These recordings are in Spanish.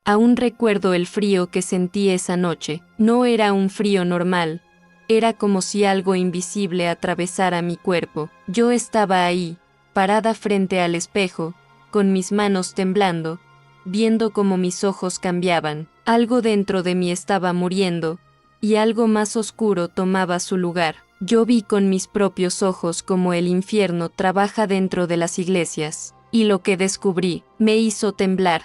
Aún recuerdo el frío que sentí esa noche. No era un frío normal. Era como si algo invisible atravesara mi cuerpo. Yo estaba ahí, parada frente al espejo, con mis manos temblando, viendo cómo mis ojos cambiaban. Algo dentro de mí estaba muriendo, y algo más oscuro tomaba su lugar. Yo vi con mis propios ojos cómo el infierno trabaja dentro de las iglesias, y lo que descubrí me hizo temblar.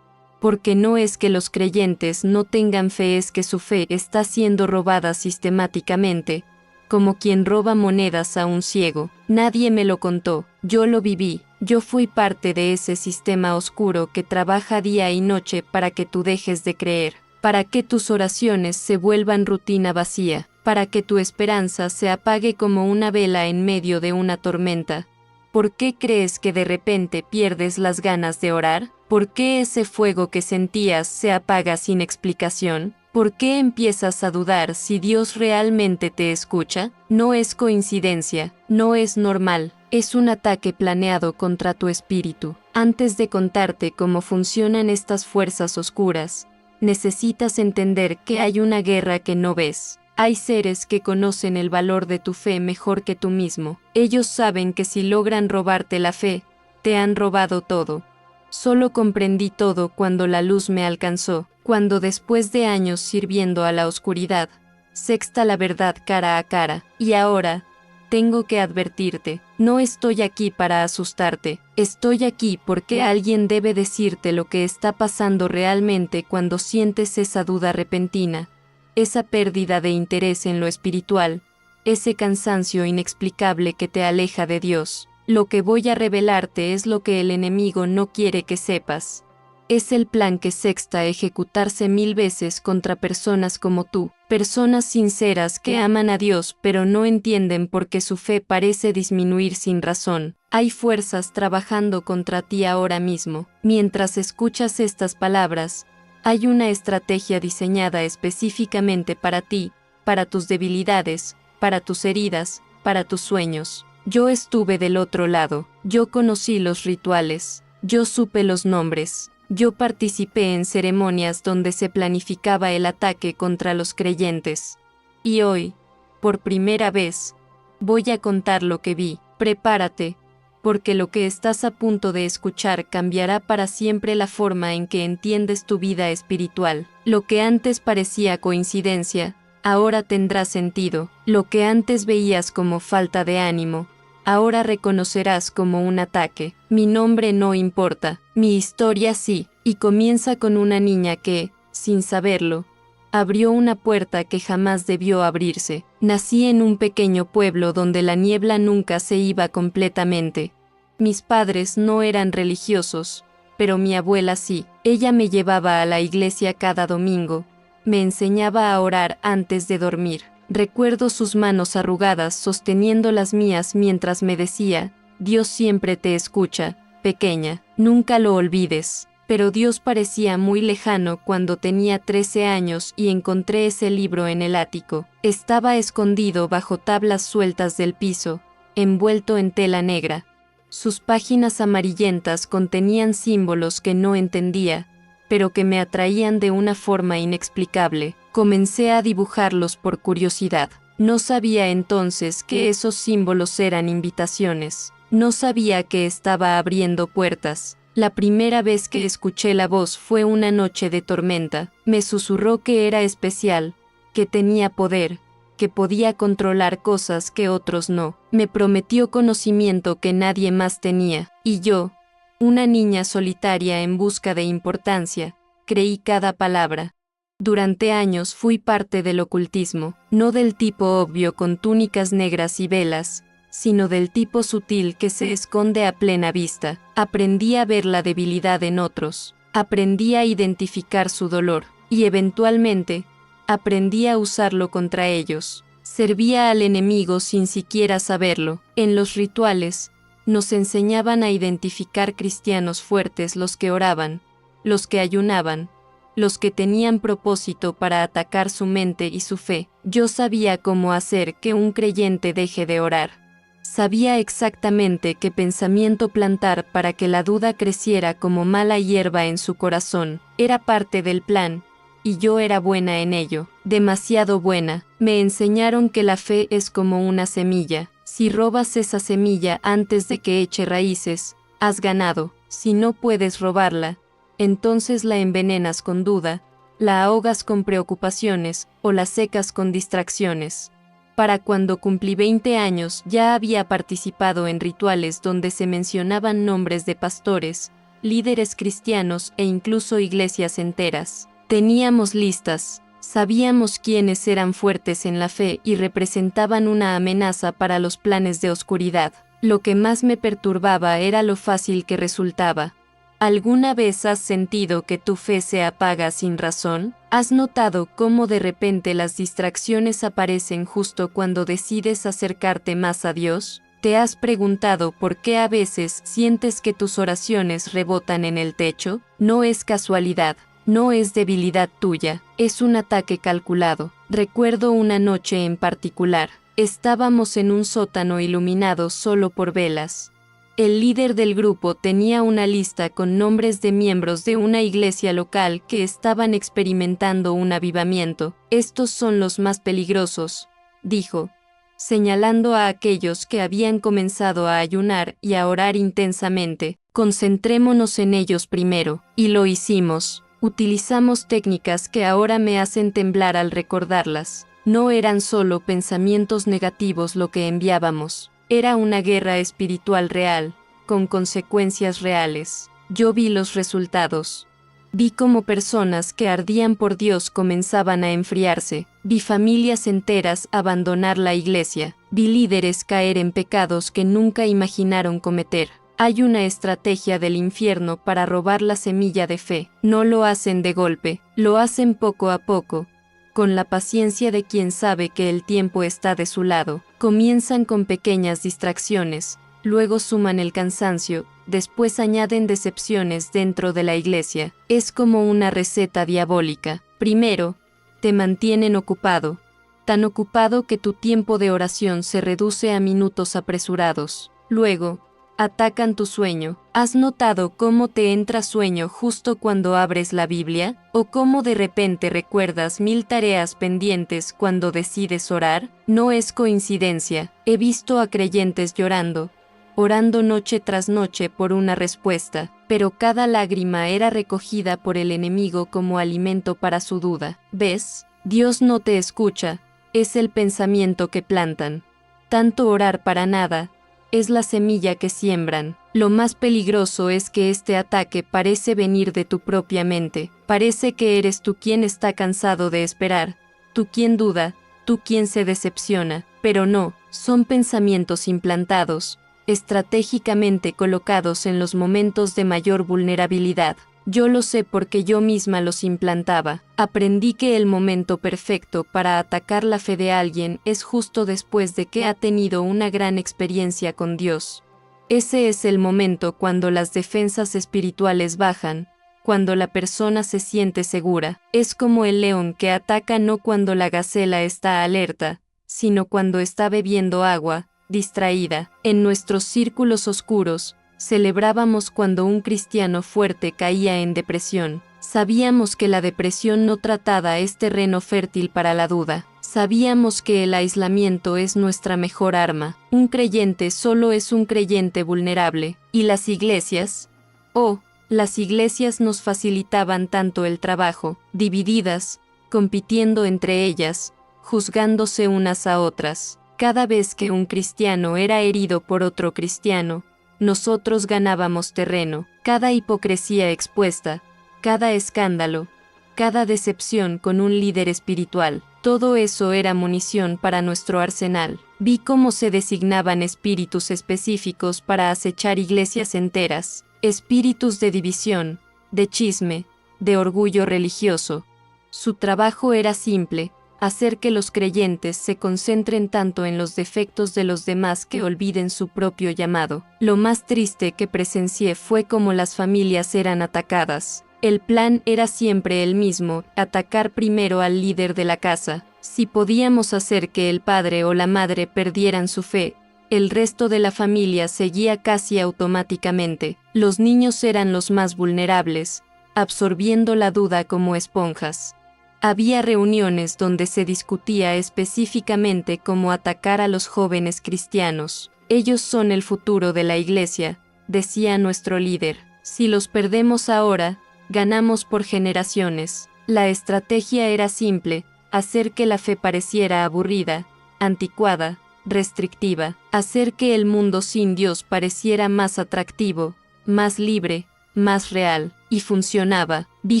Porque no es que los creyentes no tengan fe, es que su fe está siendo robada sistemáticamente, como quien roba monedas a un ciego. Nadie me lo contó, yo lo viví, yo fui parte de ese sistema oscuro que trabaja día y noche para que tú dejes de creer, para que tus oraciones se vuelvan rutina vacía, para que tu esperanza se apague como una vela en medio de una tormenta. ¿Por qué crees que de repente pierdes las ganas de orar? ¿Por qué ese fuego que sentías se apaga sin explicación? ¿Por qué empiezas a dudar si Dios realmente te escucha? No es coincidencia, no es normal, es un ataque planeado contra tu espíritu. Antes de contarte cómo funcionan estas fuerzas oscuras, necesitas entender que hay una guerra que no ves. Hay seres que conocen el valor de tu fe mejor que tú mismo. Ellos saben que si logran robarte la fe, te han robado todo. Solo comprendí todo cuando la luz me alcanzó, cuando después de años sirviendo a la oscuridad, sexta la verdad cara a cara. Y ahora, tengo que advertirte, no estoy aquí para asustarte, estoy aquí porque alguien debe decirte lo que está pasando realmente cuando sientes esa duda repentina, esa pérdida de interés en lo espiritual, ese cansancio inexplicable que te aleja de Dios. Lo que voy a revelarte es lo que el enemigo no quiere que sepas. Es el plan que sexta ejecutarse 1000 veces contra personas como tú, personas sinceras que aman a Dios pero no entienden por qué su fe parece disminuir sin razón. Hay fuerzas trabajando contra ti ahora mismo. Mientras escuchas estas palabras, hay una estrategia diseñada específicamente para ti, para tus debilidades, para tus heridas, para tus sueños. Yo estuve del otro lado, yo conocí los rituales, yo supe los nombres, yo participé en ceremonias donde se planificaba el ataque contra los creyentes. Y hoy, por primera vez, voy a contar lo que vi. Prepárate, porque lo que estás a punto de escuchar cambiará para siempre la forma en que entiendes tu vida espiritual. Lo que antes parecía coincidencia, ahora tendrá sentido. Lo que antes veías como falta de ánimo, ahora reconocerás como un ataque. Mi nombre no importa, mi historia sí, y comienza con una niña que, sin saberlo, abrió una puerta que jamás debió abrirse. Nací en un pequeño pueblo donde la niebla nunca se iba completamente. Mis padres no eran religiosos, pero mi abuela sí. Ella me llevaba a la iglesia cada domingo, me enseñaba a orar antes de dormir. Recuerdo sus manos arrugadas sosteniendo las mías mientras me decía, Dios siempre te escucha, pequeña, nunca lo olvides. Pero Dios parecía muy lejano cuando tenía 13 años y encontré ese libro en el ático. Estaba escondido bajo tablas sueltas del piso, envuelto en tela negra. Sus páginas amarillentas contenían símbolos que no entendía, pero que me atraían de una forma inexplicable. Comencé a dibujarlos por curiosidad. No sabía entonces que esos símbolos eran invitaciones. No sabía que estaba abriendo puertas. La primera vez que escuché la voz fue una noche de tormenta. Me susurró que era especial, que tenía poder, que podía controlar cosas que otros no. Me prometió conocimiento que nadie más tenía. Y yo, una niña solitaria en busca de importancia, creí cada palabra. Durante años fui parte del ocultismo, no del tipo obvio con túnicas negras y velas, sino del tipo sutil que se esconde a plena vista. Aprendí a ver la debilidad en otros, aprendí a identificar su dolor, y eventualmente, aprendí a usarlo contra ellos. Servía al enemigo sin siquiera saberlo. En los rituales, nos enseñaban a identificar cristianos fuertes, los que oraban, los que ayunaban, los que tenían propósito para atacar su mente y su fe. Yo sabía cómo hacer que un creyente deje de orar. Sabía exactamente qué pensamiento plantar para que la duda creciera como mala hierba en su corazón. Era parte del plan, y yo era buena en ello, demasiado buena. Me enseñaron que la fe es como una semilla. Si robas esa semilla antes de que eche raíces, has ganado. Si no puedes robarla, entonces la envenenas con duda, la ahogas con preocupaciones o la secas con distracciones. Para cuando cumplí 20 años ya había participado en rituales donde se mencionaban nombres de pastores, líderes cristianos e incluso iglesias enteras. Teníamos listas, sabíamos quiénes eran fuertes en la fe y representaban una amenaza para los planes de oscuridad. Lo que más me perturbaba era lo fácil que resultaba. ¿Alguna vez has sentido que tu fe se apaga sin razón? ¿Has notado cómo de repente las distracciones aparecen justo cuando decides acercarte más a Dios? ¿Te has preguntado por qué a veces sientes que tus oraciones rebotan en el techo? No es casualidad, no es debilidad tuya, es un ataque calculado. Recuerdo una noche en particular. Estábamos en un sótano iluminado solo por velas. El líder del grupo tenía una lista con nombres de miembros de una iglesia local que estaban experimentando un avivamiento. Estos son los más peligrosos, dijo, señalando a aquellos que habían comenzado a ayunar y a orar intensamente. Concentrémonos en ellos primero, y lo hicimos. Utilizamos técnicas que ahora me hacen temblar al recordarlas. No eran solo pensamientos negativos lo que enviábamos. Era una guerra espiritual real, con consecuencias reales. Yo vi los resultados. Vi cómo personas que ardían por Dios comenzaban a enfriarse. Vi familias enteras abandonar la iglesia. Vi líderes caer en pecados que nunca imaginaron cometer. Hay una estrategia del infierno para robar la semilla de fe. No lo hacen de golpe, lo hacen poco a poco, con la paciencia de quien sabe que el tiempo está de su lado. Comienzan con pequeñas distracciones, luego suman el cansancio, después añaden decepciones dentro de la iglesia. Es como una receta diabólica. Primero, te mantienen ocupado, tan ocupado que tu tiempo de oración se reduce a minutos apresurados. Luego, atacan tu sueño. ¿Has notado cómo te entra sueño justo cuando abres la Biblia? ¿O cómo de repente recuerdas 1000 tareas pendientes cuando decides orar? No es coincidencia. He visto a creyentes llorando, orando noche tras noche por una respuesta, pero cada lágrima era recogida por el enemigo como alimento para su duda. ¿Ves? Dios no te escucha, es el pensamiento que plantan. Tanto orar para nada, es la semilla que siembran. Lo más peligroso es que este ataque parece venir de tu propia mente. Parece que eres tú quien está cansado de esperar, tú quien duda, tú quien se decepciona, pero no, son pensamientos implantados, estratégicamente colocados en los momentos de mayor vulnerabilidad. Yo lo sé porque yo misma los implantaba. Aprendí que el momento perfecto para atacar la fe de alguien es justo después de que ha tenido una gran experiencia con Dios. Ese es el momento cuando las defensas espirituales bajan, cuando la persona se siente segura. Es como el león que ataca no cuando la gacela está alerta, sino cuando está bebiendo agua, distraída. En nuestros círculos oscuros, celebrábamos cuando un cristiano fuerte caía en depresión. Sabíamos que la depresión no tratada es terreno fértil para la duda. Sabíamos que el aislamiento es nuestra mejor arma. Un creyente solo es un creyente vulnerable. ¿Y las iglesias? Oh, las iglesias nos facilitaban tanto el trabajo, divididas, compitiendo entre ellas, juzgándose unas a otras. Cada vez que un cristiano era herido por otro cristiano, nosotros ganábamos terreno. Cada hipocresía expuesta, cada escándalo, cada decepción con un líder espiritual, todo eso era munición para nuestro arsenal. Vi cómo se designaban espíritus específicos para acechar iglesias enteras, espíritus de división, de chisme, de orgullo religioso. Su trabajo era simple: hacer que los creyentes se concentren tanto en los defectos de los demás que olviden su propio llamado. Lo más triste que presencié fue cómo las familias eran atacadas. El plan era siempre el mismo: atacar primero al líder de la casa. Si podíamos hacer que el padre o la madre perdieran su fe, El resto de la familia seguía casi automáticamente. Los niños eran los más vulnerables, absorbiendo la duda como esponjas. Había reuniones donde se discutía específicamente cómo atacar a los jóvenes cristianos. Ellos son el futuro de la iglesia, decía nuestro líder. Si los perdemos ahora, ganamos por generaciones. La estrategia era simple: hacer que la fe pareciera aburrida, anticuada, restrictiva, hacer que el mundo sin Dios pareciera más atractivo, más libre, más real, y funcionaba. Vi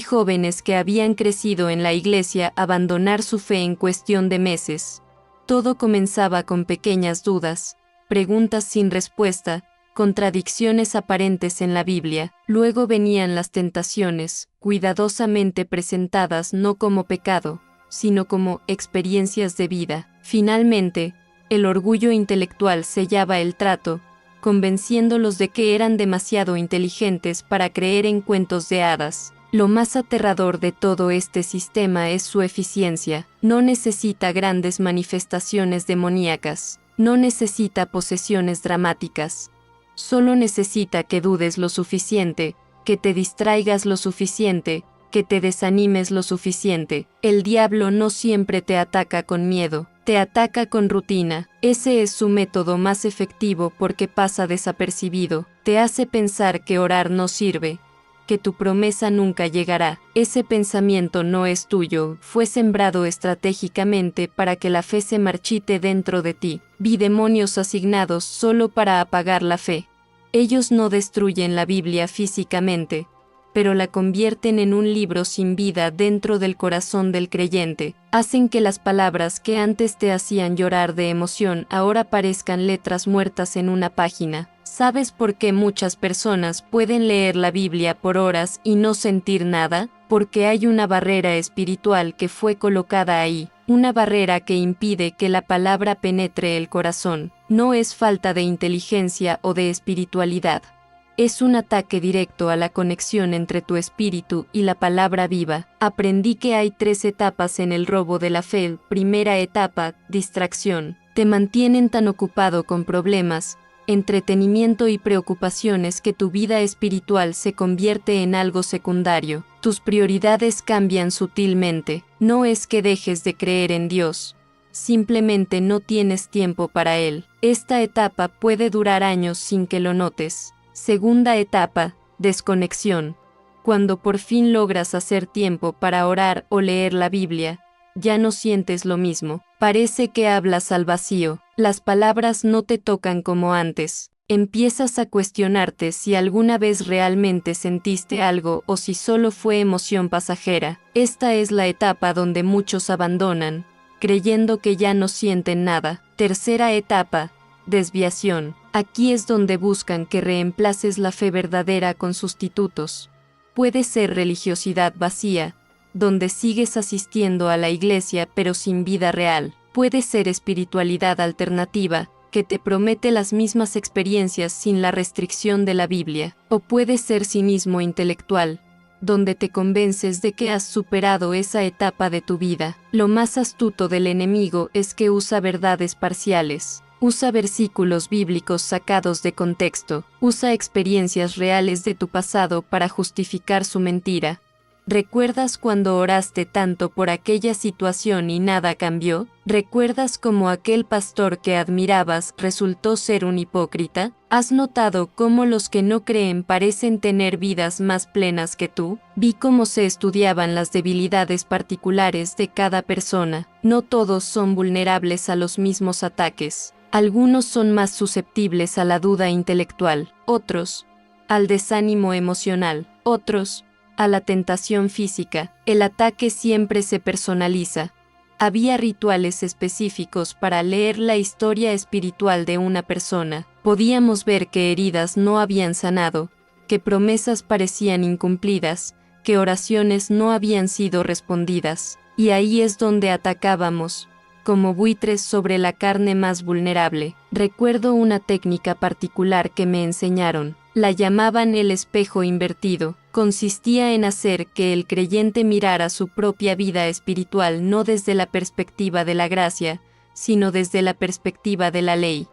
jóvenes que habían crecido en la iglesia abandonar su fe en cuestión de meses. Todo comenzaba con pequeñas dudas, preguntas sin respuesta, contradicciones aparentes en la Biblia. Luego venían las tentaciones, cuidadosamente presentadas no como pecado, sino como experiencias de vida. Finalmente, el orgullo intelectual sellaba el trato, convenciéndolos de que eran demasiado inteligentes para creer en cuentos de hadas. Lo más aterrador de todo este sistema es su eficiencia. No necesita grandes manifestaciones demoníacas, no necesita posesiones dramáticas. Solo necesita que dudes lo suficiente, que te distraigas lo suficiente, que te desanimes lo suficiente. El diablo no siempre te ataca con miedo, te ataca con rutina. Ese es su método más efectivo porque pasa desapercibido. Te hace pensar que orar no sirve, que tu promesa nunca llegará. Ese pensamiento no es tuyo, fue sembrado estratégicamente para que la fe se marchite dentro de ti. Vi demonios asignados solo para apagar la fe. Ellos no destruyen la Biblia físicamente, pero la convierten en un libro sin vida dentro del corazón del creyente. Hacen que las palabras que antes te hacían llorar de emoción ahora parezcan letras muertas en una página. ¿Sabes por qué muchas personas pueden leer la Biblia por horas y no sentir nada? Porque hay una barrera espiritual que fue colocada ahí, una barrera que impide que la palabra penetre el corazón. No es falta de inteligencia o de espiritualidad. Es un ataque directo a la conexión entre tu espíritu y la palabra viva. Aprendí que hay 3 etapas en el robo de la fe. Primera etapa, distracción. Te mantienen tan ocupado con problemas, entretenimiento y preocupaciones que tu vida espiritual se convierte en algo secundario. Tus prioridades cambian sutilmente. No es que dejes de creer en Dios, simplemente no tienes tiempo para Él. Esta etapa puede durar años sin que lo notes. Segunda etapa, desconexión. Cuando por fin logras hacer tiempo para orar o leer la Biblia, ya no sientes lo mismo. Parece que hablas al vacío. Las palabras no te tocan como antes. Empiezas a cuestionarte si alguna vez realmente sentiste algo o si solo fue emoción pasajera. Esta es la etapa donde muchos abandonan, creyendo que ya no sienten nada. Tercera etapa, desviación. Aquí es donde buscan que reemplaces la fe verdadera con sustitutos. Puede ser religiosidad vacía, donde sigues asistiendo a la iglesia pero sin vida real. Puede ser espiritualidad alternativa, que te promete las mismas experiencias sin la restricción de la Biblia. O puede ser cinismo intelectual, donde te convences de que has superado esa etapa de tu vida. Lo más astuto del enemigo es que usa verdades parciales. Usa versículos bíblicos sacados de contexto. Usa experiencias reales de tu pasado para justificar su mentira. ¿Recuerdas cuando oraste tanto por aquella situación y nada cambió? ¿Recuerdas cómo aquel pastor que admirabas resultó ser un hipócrita? ¿Has notado cómo los que no creen parecen tener vidas más plenas que tú? Vi cómo se estudiaban las debilidades particulares de cada persona. No todos son vulnerables a los mismos ataques. Algunos son más susceptibles a la duda intelectual, otros al desánimo emocional, otros a la tentación física. El ataque siempre se personaliza. Había rituales específicos para leer la historia espiritual de una persona. Podíamos ver que heridas no habían sanado, que promesas parecían incumplidas, que oraciones no habían sido respondidas. Y ahí es donde atacábamos, como buitres sobre la carne más vulnerable. Recuerdo una técnica particular que me enseñaron. La llamaban el espejo invertido. Consistía en hacer que el creyente mirara su propia vida espiritual no desde la perspectiva de la gracia, sino desde la perspectiva de la ley.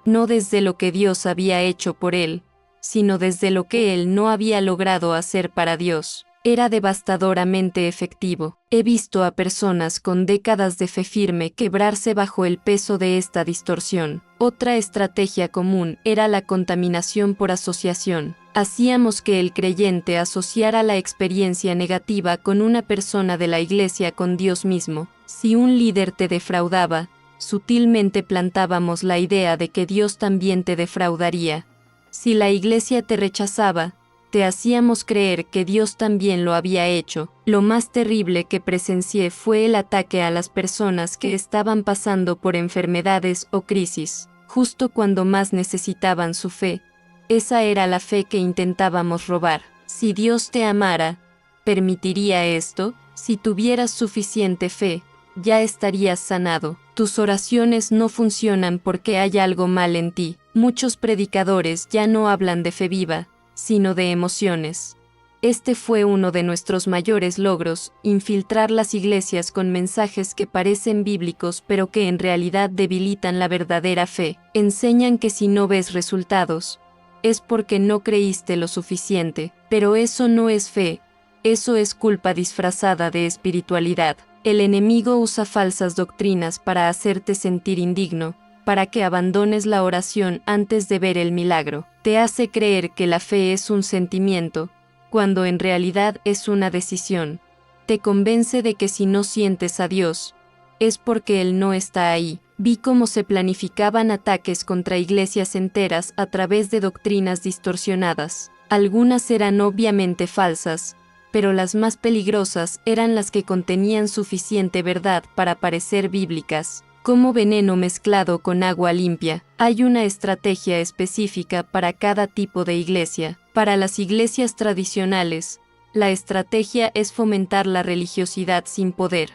no desde lo que Dios había hecho por él, sino desde lo que él no había logrado hacer para Dios. Era devastadoramente efectivo. He visto a personas con décadas de fe firme quebrarse bajo el peso de esta distorsión. Otra estrategia común era la contaminación por asociación. Hacíamos que el creyente asociara la experiencia negativa con una persona de la iglesia con Dios mismo. Si un líder te defraudaba, sutilmente plantábamos la idea de que Dios también te defraudaría. Si la iglesia te rechazaba, te hacíamos creer que Dios también lo había hecho. Lo más terrible que presencié fue el ataque a las personas que estaban pasando por enfermedades o crisis, justo cuando más necesitaban su fe. Esa era la fe que intentábamos robar. Si Dios te amara, ¿permitiría esto? Si tuvieras suficiente fe, ya estarías sanado. Tus oraciones no funcionan porque hay algo mal en ti. Muchos predicadores ya no hablan de fe viva, sino de emociones. Este fue uno de nuestros mayores logros, infiltrar las iglesias con mensajes que parecen bíblicos pero que en realidad debilitan la verdadera fe. Enseñan que si no ves resultados, es porque no creíste lo suficiente, pero eso no es fe, eso es culpa disfrazada de espiritualidad. El enemigo usa falsas doctrinas para hacerte sentir indigno, para que abandones la oración antes de ver el milagro. Te hace creer que la fe es un sentimiento, cuando en realidad es una decisión. Te convence de que si no sientes a Dios, es porque Él no está ahí. Vi cómo se planificaban ataques contra iglesias enteras a través de doctrinas distorsionadas. Algunas eran obviamente falsas, pero las más peligrosas eran las que contenían suficiente verdad para parecer bíblicas. Como veneno mezclado con agua limpia. Hay una estrategia específica para cada tipo de iglesia. Para las iglesias tradicionales, la estrategia es fomentar la religiosidad sin poder,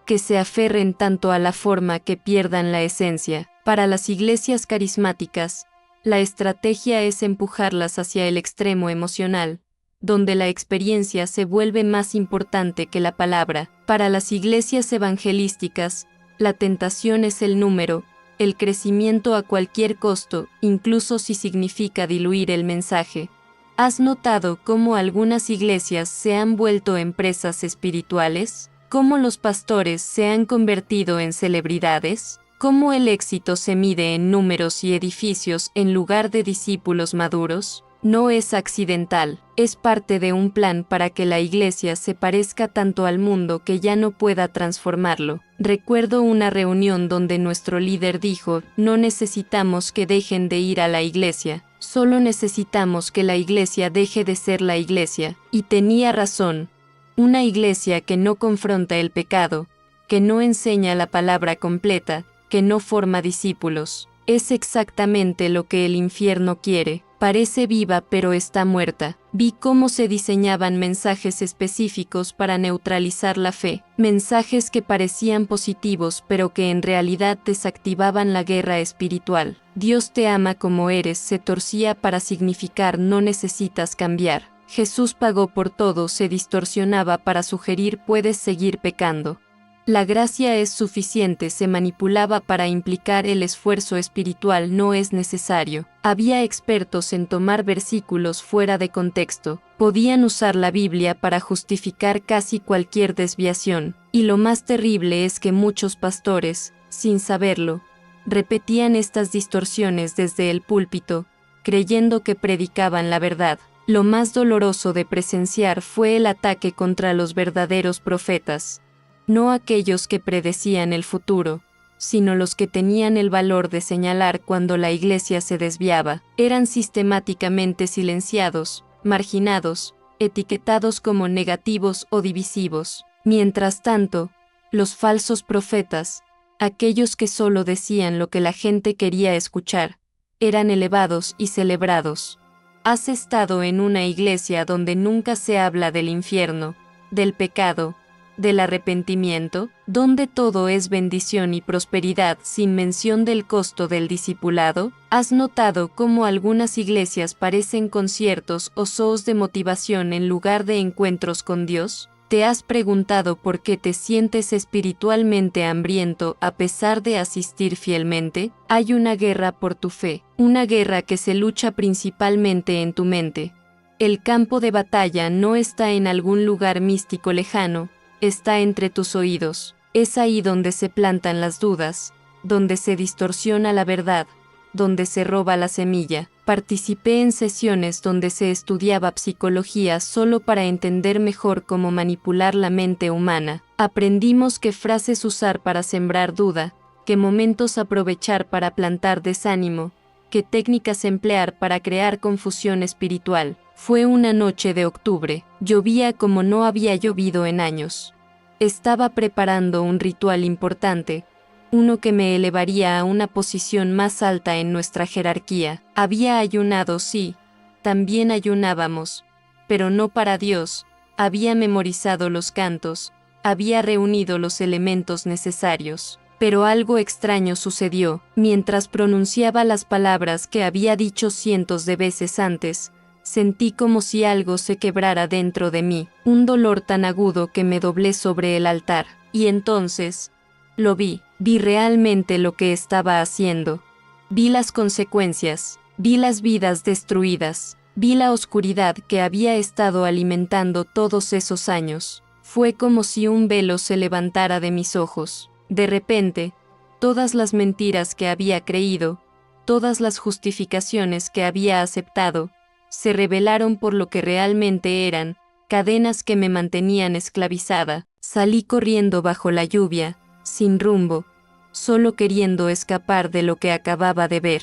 que se aferren tanto a la forma que pierdan la esencia. Para las iglesias carismáticas, la estrategia es empujarlas hacia el extremo emocional, donde la experiencia se vuelve más importante que la palabra. Para las iglesias evangelísticas, la tentación es el número, el crecimiento a cualquier costo, incluso si significa diluir el mensaje. ¿Has notado cómo algunas iglesias se han vuelto empresas espirituales? ¿Cómo los pastores se han convertido en celebridades? ¿Cómo el éxito se mide en números y edificios en lugar de discípulos maduros? No es accidental, es parte de un plan para que la iglesia se parezca tanto al mundo que ya no pueda transformarlo. Recuerdo una reunión donde nuestro líder dijo, no necesitamos que dejen de ir a la iglesia, solo necesitamos que la iglesia deje de ser la iglesia. Y tenía razón. Una iglesia que no confronta el pecado, que no enseña la palabra completa, que no forma discípulos, es exactamente lo que el infierno quiere. Parece viva pero está muerta. Vi cómo se diseñaban mensajes específicos para neutralizar la fe, mensajes que parecían positivos pero que en realidad desactivaban la guerra espiritual. Dios te ama como eres se torcía para significar no necesitas cambiar. Jesús pagó por todo se distorsionaba para sugerir puedes seguir pecando. La gracia es suficiente se manipulaba para implicar el esfuerzo espiritual no es necesario. Había expertos en tomar versículos fuera de contexto. Podían usar la Biblia para justificar casi cualquier desviación. Y lo más terrible es que muchos pastores, sin saberlo, repetían estas distorsiones desde el púlpito, creyendo que predicaban la verdad. Lo más doloroso de presenciar fue el ataque contra los verdaderos profetas. No aquellos que predecían el futuro, sino los que tenían el valor de señalar cuando la iglesia se desviaba. Eran sistemáticamente silenciados, marginados, etiquetados como negativos o divisivos. Mientras tanto, los falsos profetas, aquellos que solo decían lo que la gente quería escuchar, eran elevados y celebrados. ¿Has estado en una iglesia donde nunca se habla del infierno, del pecado, del arrepentimiento, donde todo es bendición y prosperidad sin mención del costo del discipulado? ¿Has notado cómo algunas iglesias parecen conciertos o shows de motivación en lugar de encuentros con Dios? ¿Te has preguntado por qué te sientes espiritualmente hambriento a pesar de asistir fielmente? Hay una guerra por tu fe, una guerra que se lucha principalmente en tu mente. El campo de batalla no está en algún lugar místico lejano, está entre tus oídos. Es ahí donde se plantan las dudas, donde se distorsiona la verdad, donde se roba la semilla. Participé en sesiones donde se estudiaba psicología solo para entender mejor cómo manipular la mente humana. Aprendimos qué frases usar para sembrar duda, qué momentos aprovechar para plantar desánimo, qué técnicas emplear para crear confusión espiritual. Fue una noche de octubre, llovía como no había llovido en años. Estaba preparando un ritual importante, uno que me elevaría a una posición más alta en nuestra jerarquía. Había ayunado, sí, también ayunábamos, pero no para Dios. Había memorizado los cantos, había reunido los elementos necesarios. Pero algo extraño sucedió. Mientras pronunciaba las palabras que había dicho cientos de veces antes, sentí como si algo se quebrara dentro de mí, un dolor tan agudo que me doblé sobre el altar. Y entonces, lo vi realmente lo que estaba haciendo. Vi las consecuencias, vi las vidas destruidas, vi la oscuridad que había estado alimentando todos esos años. Fue como si un velo se levantara de mis ojos. De repente, todas las mentiras que había creído, todas las justificaciones que había aceptado, se revelaron por lo que realmente eran, cadenas que me mantenían esclavizada. Salí corriendo bajo la lluvia, sin rumbo, solo queriendo escapar de lo que acababa de ver.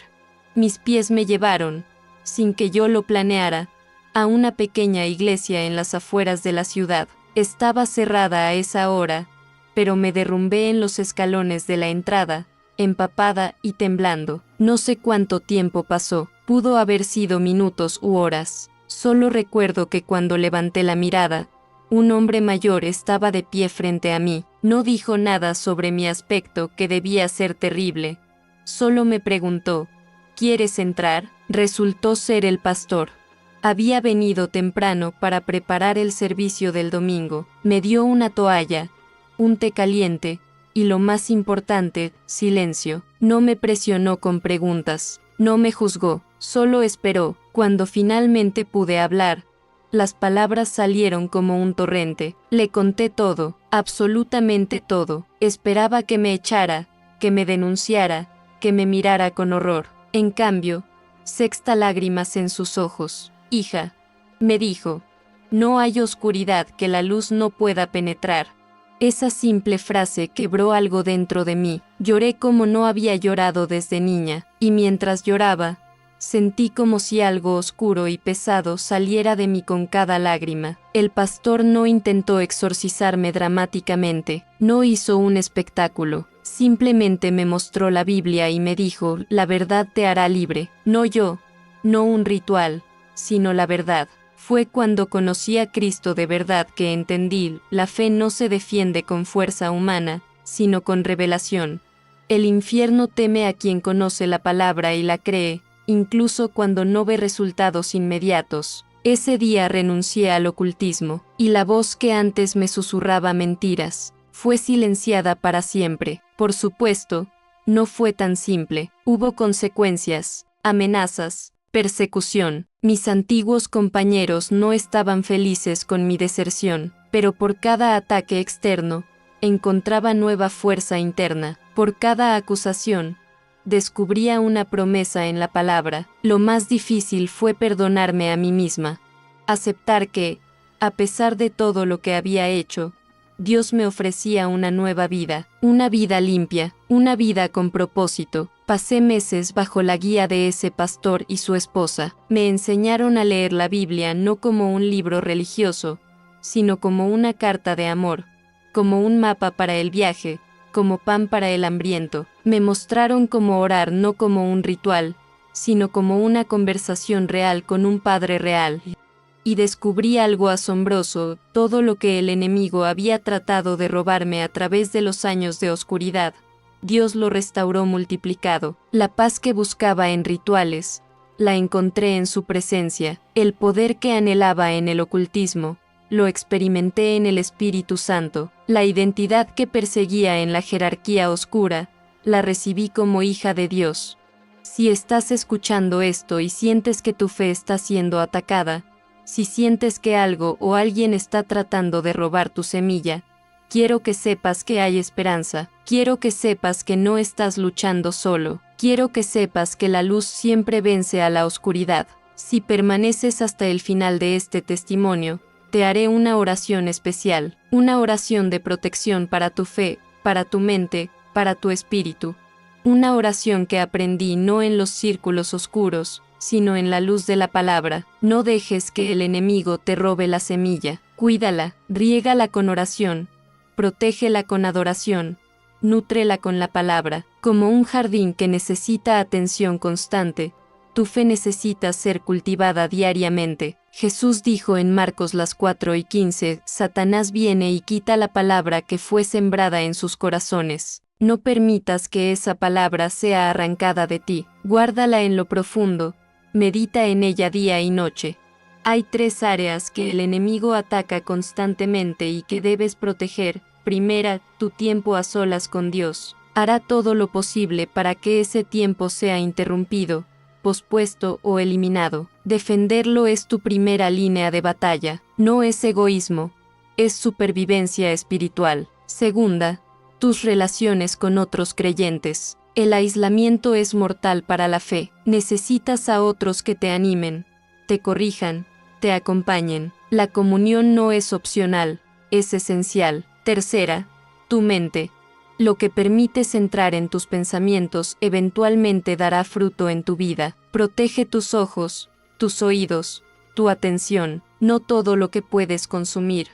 Mis pies me llevaron, sin que yo lo planeara, a una pequeña iglesia en las afueras de la ciudad. Estaba cerrada a esa hora, pero me derrumbé en los escalones de la entrada, empapada y temblando. No sé cuánto tiempo pasó, pudo haber sido minutos u horas. Solo recuerdo que cuando levanté la mirada, un hombre mayor estaba de pie frente a mí. No dijo nada sobre mi aspecto, que debía ser terrible. Solo me preguntó, ¿quieres entrar? Resultó ser el pastor. Había venido temprano para preparar el servicio del domingo. Me dio una toalla, un té caliente, y lo más importante, silencio. No me presionó con preguntas, no me juzgó, solo esperó. Cuando finalmente pude hablar, las palabras salieron como un torrente. Le conté todo, absolutamente todo. Esperaba que me echara, que me denunciara, que me mirara con horror. En cambio, sexta lágrimas en sus ojos. Hija, me dijo, no hay oscuridad que la luz no pueda penetrar. Esa simple frase quebró algo dentro de mí. Lloré como no había llorado desde niña, y mientras lloraba, sentí como si algo oscuro y pesado saliera de mí con cada lágrima. El pastor no intentó exorcizarme dramáticamente, no hizo un espectáculo, simplemente me mostró la Biblia y me dijo, la verdad te hará libre. No yo, no un ritual, sino la verdad. Fue cuando conocí a Cristo de verdad que entendí, la fe no se defiende con fuerza humana, sino con revelación. El infierno teme a quien conoce la palabra y la cree, incluso cuando no ve resultados inmediatos. Ese día renuncié al ocultismo, y la voz que antes me susurraba mentiras, fue silenciada para siempre. Por supuesto, no fue tan simple. Hubo consecuencias, amenazas, persecución. Mis antiguos compañeros no estaban felices con mi deserción, pero por cada ataque externo, encontraba nueva fuerza interna. Por cada acusación, descubría una promesa en la palabra. Lo más difícil fue perdonarme a mí misma. Aceptar que, a pesar de todo lo que había hecho, Dios me ofrecía una nueva vida, una vida limpia, una vida con propósito. Pasé meses bajo la guía de ese pastor y su esposa. Me enseñaron a leer la Biblia no como un libro religioso, sino como una carta de amor, como un mapa para el viaje, como pan para el hambriento. Me mostraron cómo orar no como un ritual, sino como una conversación real con un Padre real. Y descubrí algo asombroso, todo lo que el enemigo había tratado de robarme a través de los años de oscuridad. Dios lo restauró multiplicado. La paz que buscaba en rituales, la encontré en su presencia. El poder que anhelaba en el ocultismo, lo experimenté en el Espíritu Santo. La identidad que perseguía en la jerarquía oscura, la recibí como hija de Dios. Si estás escuchando esto y sientes que tu fe está siendo atacada, si sientes que algo o alguien está tratando de robar tu semilla, quiero que sepas que hay esperanza, quiero que sepas que no estás luchando solo, quiero que sepas que la luz siempre vence a la oscuridad. Si permaneces hasta el final de este testimonio, te haré una oración especial, una oración de protección para tu fe, para tu mente, para tu espíritu. Una oración que aprendí no en los círculos oscuros, sino en la luz de la palabra. No dejes que el enemigo te robe la semilla. Cuídala, riégala con oración, protégela con adoración, nútrela con la palabra. Como un jardín que necesita atención constante, tu fe necesita ser cultivada diariamente. Jesús dijo en Marcos 4:15, Satanás viene y quita la palabra que fue sembrada en sus corazones. No permitas que esa palabra sea arrancada de ti. Guárdala en lo profundo, medita en ella día y noche. Hay 3 áreas que el enemigo ataca constantemente y que debes proteger. Primera, tu tiempo a solas con Dios. Hará todo lo posible para que ese tiempo sea interrumpido, pospuesto o eliminado. Defenderlo es tu primera línea de batalla. No es egoísmo, es supervivencia espiritual. Segunda, tus relaciones con otros creyentes. El aislamiento es mortal para la fe. Necesitas a otros que te animen, te corrijan, te acompañen. La comunión no es opcional, es esencial. Tercera, tu mente. Lo que permites entrar en tus pensamientos eventualmente dará fruto en tu vida. Protege tus ojos, tus oídos, tu atención. No todo lo que puedes consumir,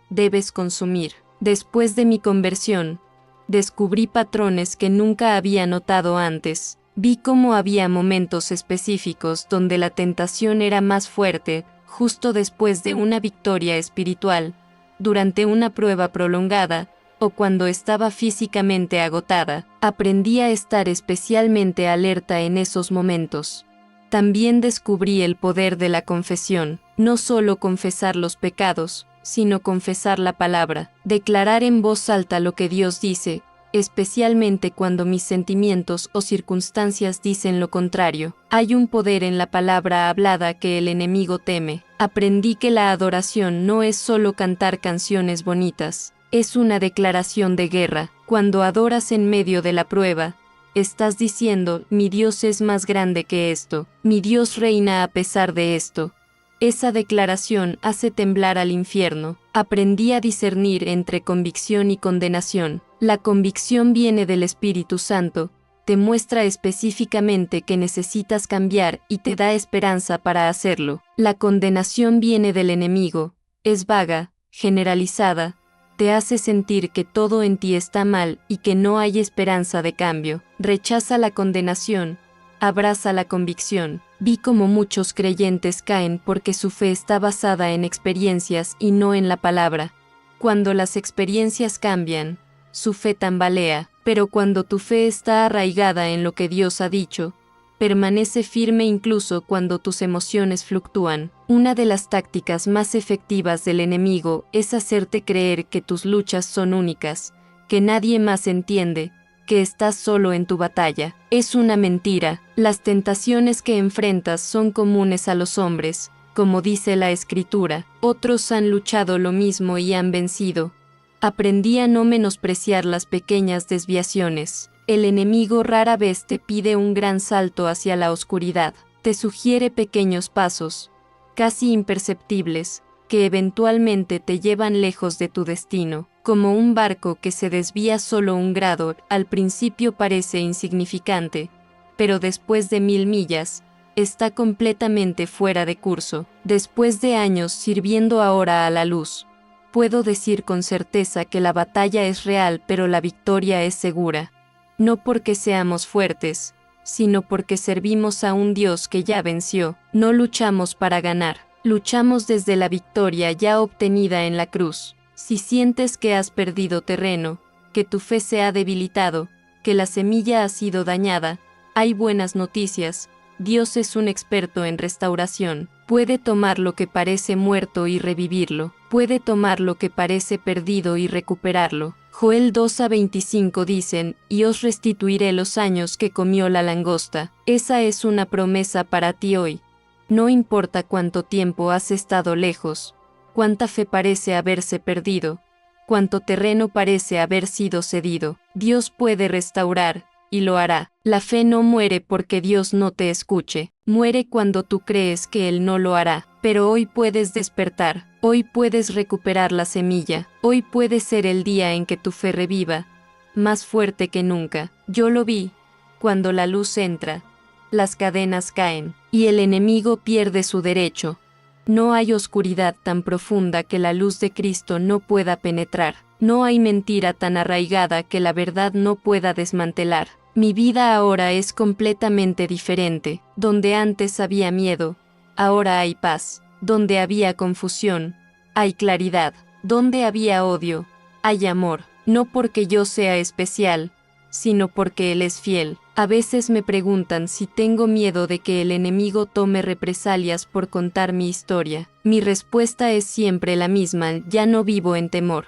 debes consumir. Después de mi conversión, descubrí patrones que nunca había notado antes. Vi cómo había momentos específicos donde la tentación era más fuerte, justo después de una victoria espiritual, durante una prueba prolongada, o cuando estaba físicamente agotada. Aprendí a estar especialmente alerta en esos momentos. También descubrí el poder de la confesión, no solo confesar los pecados, sino confesar la palabra, declarar en voz alta lo que Dios dice, especialmente cuando mis sentimientos o circunstancias dicen lo contrario. Hay un poder en la palabra hablada que el enemigo teme. Aprendí que la adoración no es solo cantar canciones bonitas, es una declaración de guerra. Cuando adoras en medio de la prueba, estás diciendo, mi Dios es más grande que esto, mi Dios reina a pesar de esto. Esa declaración hace temblar al infierno. Aprendí a discernir entre convicción y condenación. La convicción viene del Espíritu Santo, te muestra específicamente que necesitas cambiar y te da esperanza para hacerlo. La condenación viene del enemigo, es vaga, generalizada, te hace sentir que todo en ti está mal y que no hay esperanza de cambio. Rechaza la condenación, abraza la convicción. Vi cómo muchos creyentes caen porque su fe está basada en experiencias y no en la palabra. Cuando las experiencias cambian, su fe tambalea, pero cuando tu fe está arraigada en lo que Dios ha dicho, permanece firme incluso cuando tus emociones fluctúan. Una de las tácticas más efectivas del enemigo es hacerte creer que tus luchas son únicas, que nadie más entiende, que estás solo en tu batalla. Es una mentira. Las tentaciones que enfrentas son comunes a los hombres, como dice la Escritura. Otros han luchado lo mismo y han vencido. Aprendí a no menospreciar las pequeñas desviaciones. El enemigo rara vez te pide un gran salto hacia la oscuridad. Te sugiere pequeños pasos, casi imperceptibles, que eventualmente te llevan lejos de tu destino. Como un barco que se desvía solo un grado, al principio parece insignificante, pero después de 1000 millas, está completamente fuera de curso. Después de años sirviendo ahora a la luz, puedo decir con certeza que la batalla es real, pero la victoria es segura. No porque seamos fuertes, sino porque servimos a un Dios que ya venció. No luchamos para ganar, luchamos desde la victoria ya obtenida en la cruz. Si sientes que has perdido terreno, que tu fe se ha debilitado, que la semilla ha sido dañada, hay buenas noticias. Dios es un experto en restauración. Puede tomar lo que parece muerto y revivirlo. puede tomar lo que parece perdido y recuperarlo. Joel 2:25 dicen, y os restituiré los años que comió la langosta. Esa es una promesa para ti hoy. No importa cuánto tiempo has estado lejos, cuánta fe parece haberse perdido, cuánto terreno parece haber sido cedido, Dios puede restaurar, y lo hará. La fe no muere porque Dios no te escuche, muere cuando tú crees que Él no lo hará. Pero hoy puedes despertar, hoy puedes recuperar la semilla, hoy puede ser el día en que tu fe reviva, más fuerte que nunca. Yo lo vi, cuando la luz entra, las cadenas caen, y el enemigo pierde su derecho. No hay oscuridad tan profunda que la luz de Cristo no pueda penetrar. No hay mentira tan arraigada que la verdad no pueda desmantelar. Mi vida ahora es completamente diferente. Donde antes había miedo, ahora hay paz. Donde había confusión, hay claridad. Donde había odio, hay amor. No porque yo sea especial, sino porque Él es fiel. A veces me preguntan si tengo miedo de que el enemigo tome represalias por contar mi historia. Mi respuesta es siempre la misma: ya no vivo en temor.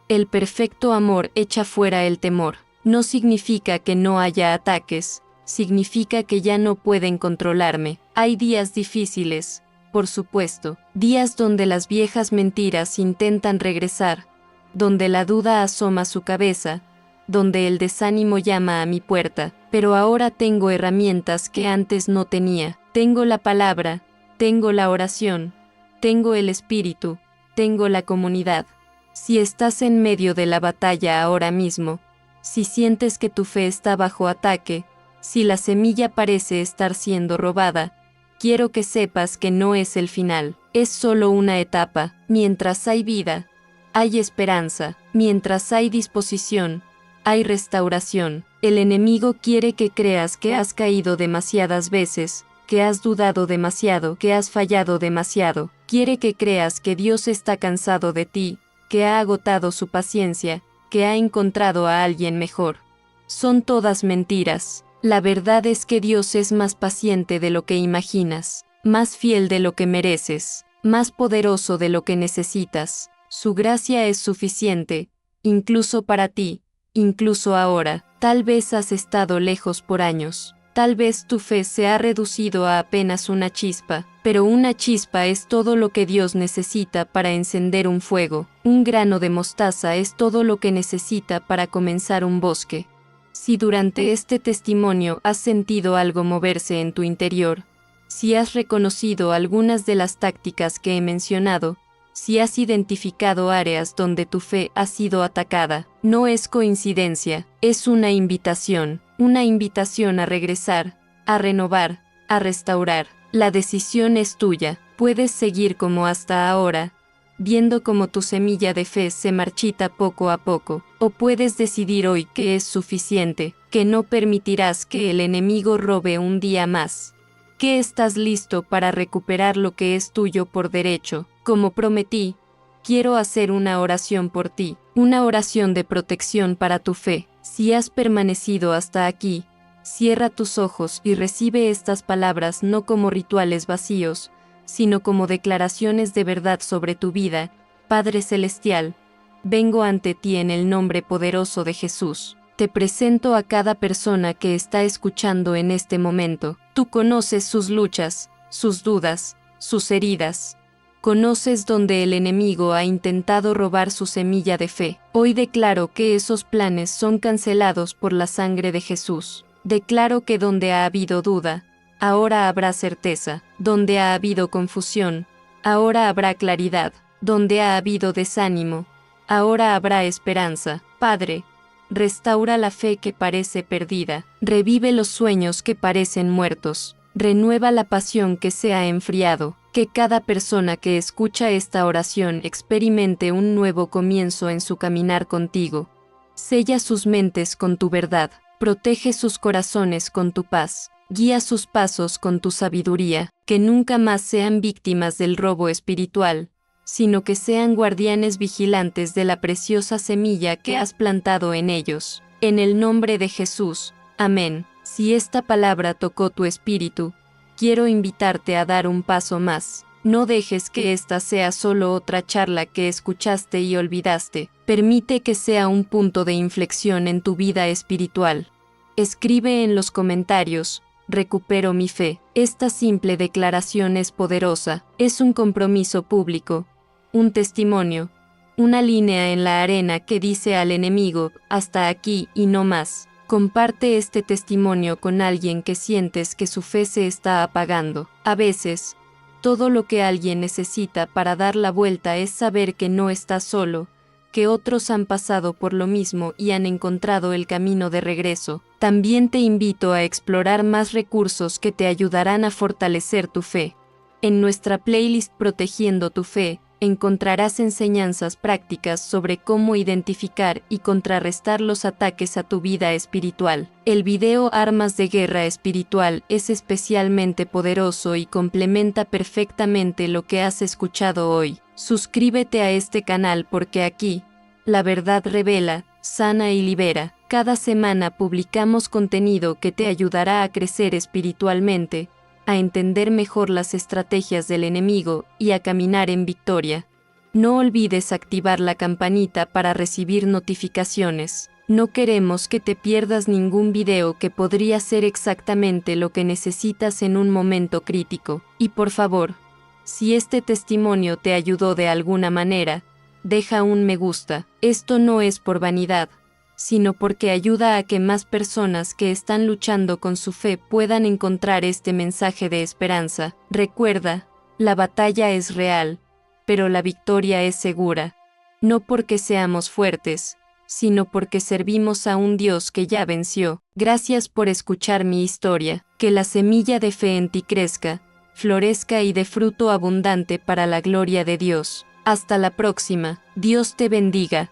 El perfecto amor echa fuera el temor. No significa que no haya ataques, significa que ya no pueden controlarme. Hay días difíciles, por supuesto, días donde las viejas mentiras intentan regresar, donde la duda asoma su cabeza, donde el desánimo llama a mi puerta, pero ahora tengo herramientas que antes no tenía. Tengo la palabra, tengo la oración, tengo el Espíritu, tengo la comunidad. Si estás en medio de la batalla ahora mismo, si sientes que tu fe está bajo ataque, si la semilla parece estar siendo robada, quiero que sepas que no es el final, es solo una etapa. Mientras hay vida, hay esperanza. Mientras hay disposición, hay restauración. El enemigo quiere que creas que has caído demasiadas veces, que has dudado demasiado, que has fallado demasiado. Quiere que creas que Dios está cansado de ti, que ha agotado su paciencia, que ha encontrado a alguien mejor. Son todas mentiras. La verdad es que Dios es más paciente de lo que imaginas, más fiel de lo que mereces, más poderoso de lo que necesitas. Su gracia es suficiente, incluso para ti. Incluso ahora, tal vez has estado lejos por años, tal vez tu fe se ha reducido a apenas una chispa, pero una chispa es todo lo que Dios necesita para encender un fuego. Un grano de mostaza es todo lo que necesita para comenzar un bosque. Si durante este testimonio has sentido algo moverse en tu interior, si has reconocido algunas de las tácticas que he mencionado, si has identificado áreas donde tu fe ha sido atacada, no es coincidencia, es una invitación a regresar, a renovar, a restaurar. La decisión es tuya. Puedes seguir como hasta ahora, viendo cómo tu semilla de fe se marchita poco a poco, o puedes decidir hoy que es suficiente, que no permitirás que el enemigo robe un día más, que estás listo para recuperar lo que es tuyo por derecho. Como prometí, quiero hacer una oración por ti, una oración de protección para tu fe. Si has permanecido hasta aquí, cierra tus ojos y recibe estas palabras no como rituales vacíos, sino como declaraciones de verdad sobre tu vida. Padre Celestial, vengo ante ti en el nombre poderoso de Jesús. Te presento a cada persona que está escuchando en este momento. Tú conoces sus luchas, sus dudas, sus heridas. Conoces donde el enemigo ha intentado robar su semilla de fe. Hoy declaro que esos planes son cancelados por la sangre de Jesús. Declaro que donde ha habido duda, ahora habrá certeza. Donde ha habido confusión, ahora habrá claridad. Donde ha habido desánimo, ahora habrá esperanza. Padre, restaura la fe que parece perdida. Revive los sueños que parecen muertos. Renueva la pasión que se ha enfriado. Que cada persona que escucha esta oración experimente un nuevo comienzo en su caminar contigo. Sella sus mentes con tu verdad. Protege sus corazones con tu paz. Guía sus pasos con tu sabiduría. Que nunca más sean víctimas del robo espiritual, sino que sean guardianes vigilantes de la preciosa semilla que has plantado en ellos. En el nombre de Jesús. Amén. Si esta palabra tocó tu espíritu, quiero invitarte a dar un paso más. No dejes que esta sea solo otra charla que escuchaste y olvidaste. Permite que sea un punto de inflexión en tu vida espiritual. Escribe en los comentarios: recupero mi fe. Esta simple declaración es poderosa, es un compromiso público, un testimonio, una línea en la arena que dice al enemigo: hasta aquí y no más. Comparte este testimonio con alguien que sientes que su fe se está apagando. A veces, todo lo que alguien necesita para dar la vuelta es saber que no está solo, que otros han pasado por lo mismo y han encontrado el camino de regreso. También te invito a explorar más recursos que te ayudarán a fortalecer tu fe. En nuestra playlist Protegiendo tu Fe, encontrarás enseñanzas prácticas sobre cómo identificar y contrarrestar los ataques a tu vida espiritual. El video Armas de Guerra Espiritual es especialmente poderoso y complementa perfectamente lo que has escuchado hoy. Suscríbete a este canal porque aquí, la verdad revela, sana y libera. Cada semana publicamos contenido que te ayudará a crecer espiritualmente, a entender mejor las estrategias del enemigo y a caminar en victoria. No olvides activar la campanita para recibir notificaciones. No queremos que te pierdas ningún video que podría ser exactamente lo que necesitas en un momento crítico. Y por favor, si este testimonio te ayudó de alguna manera, deja un me gusta. Esto no es por vanidad, sino porque ayuda a que más personas que están luchando con su fe puedan encontrar este mensaje de esperanza. Recuerda, la batalla es real, pero la victoria es segura. No porque seamos fuertes, sino porque servimos a un Dios que ya venció. Gracias por escuchar mi historia. Que la semilla de fe en ti crezca, florezca y dé fruto abundante para la gloria de Dios. Hasta la próxima. Dios te bendiga.